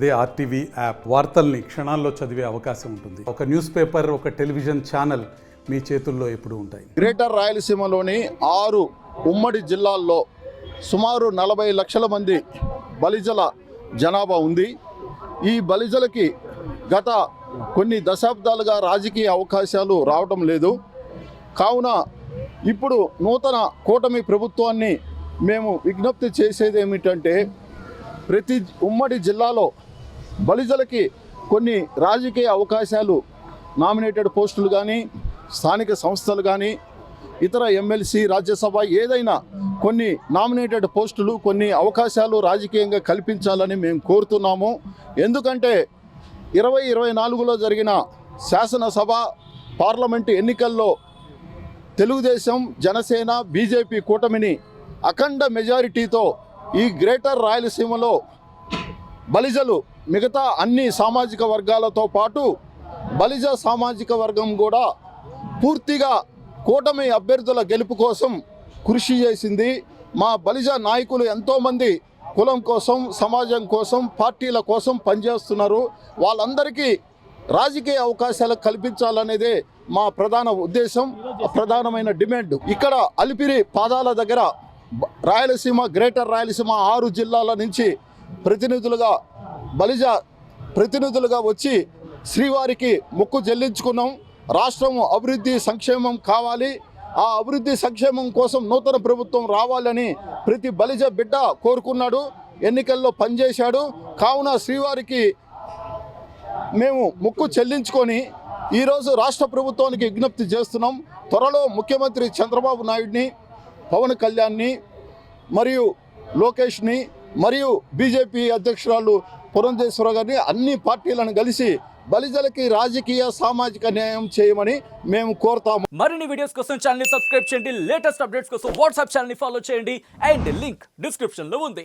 అదే RTV app వార్తల్ని క్షణాల్లో చదివే అవకాశం ఉంటుంది. ఒక న్యూస్ పేపర్, ఒక టెలివిజన్ ఛానల్ మీ చేతుల్లో ఎప్పుడూ ఉంటాయి. గ్రేటర్ రాయలసీమలోని 6 ఉమ్మడి జిల్లాల్లో సుమారు 40 లక్షల మంది బలిజల జనాభా ఉంది. ఈ బలిజలకి గత కొన్ని దశాబ్దాలుగా రాజకీయ అవకాశాలు రావడం లేదు. కావున ఇప్పుడు నూతన కూటమి ప్రభుత్వాన్ని మేము విజ్ఞప్తి చేసేది ఏమిటంటే, ప్రతి ఉమ్మడి జిల్లాలో బలిజలకి కొన్ని రాజకీయ అవకాశాలు, నామినేటెడ్ పోస్టులు కానీ, స్థానిక సంస్థలు కానీ, ఇతర ఎమ్మెల్సీ, రాజ్యసభ ఏదైనా కొన్ని నామినేటెడ్ పోస్టులు, కొన్ని అవకాశాలు రాజకీయంగా కల్పించాలని మేము కోరుతున్నాము. ఎందుకంటే 2024లో జరిగిన శాసనసభ, పార్లమెంటు ఎన్నికల్లో తెలుగుదేశం, జనసేన, బీజేపీ కూటమిని అఖండ మెజారిటీతో ఈ గ్రేటర్ రాయలసీమలో బలిజలు మిగతా అన్ని సామాజిక వర్గాలతో పాటు బలిజ సామాజిక వర్గం కూడా పూర్తిగా కూటమి అభ్యర్థుల గెలుపు కోసం కృషి చేసింది. మా బలిజ నాయకులు ఎంతోమంది కులం కోసం, సమాజం కోసం, పార్టీల కోసం పనిచేస్తున్నారు. వాళ్ళందరికీ రాజకీయ అవకాశాలు కల్పించాలనేదే మా ప్రధాన ఉద్దేశం, ప్రధానమైన డిమాండ్. ఇక్కడ అలిపిరి పాదాల దగ్గర రాయలసీమ, గ్రేటర్ రాయలసీమ 6 జిల్లాల నుంచి బలిజ ప్రతినిధులుగా వచ్చి శ్రీవారికి మొక్కు చెల్లించుకున్నాం. రాష్ట్రం అభివృద్ధి సంక్షేమం కావాలి, ఆ అభివృద్ధి సంక్షేమం కోసం నూతన ప్రభుత్వం రావాలని ప్రతి బలిజ బిడ్డ కోరుకున్నాడు, ఎన్నికల్లో పనిచేశాడు. కావున శ్రీవారికి మేము మొక్కు చెల్లించుకొని ఈరోజు రాష్ట్ర ప్రభుత్వానికి విజ్ఞప్తి చేస్తున్నాం. త్వరలో ముఖ్యమంత్రి చంద్రబాబు నాయుడిని, పవన్ కళ్యాణ్ని, మరియు లోకేష్ని, మరియు బీజేపీ అధ్యక్షురాలు పురంధేశ్వర గారిని, అన్ని పార్టీలను కలిసి బలిజలకి రాజకీయ, సామాజిక న్యాయం చేయమని మేము కోరుతాము. మరిన్ని వీడియోస్ కోసం ఛానల్ ని సబ్స్క్రైబ్ చేయండి. లేటెస్ట్ అప్డేట్స్ కోసం వాట్సాప్ ఛానల్ ని ఫాలో చేయండి. అండ్ లింక్ డిస్క్రిప్షన్ లో ఉంది.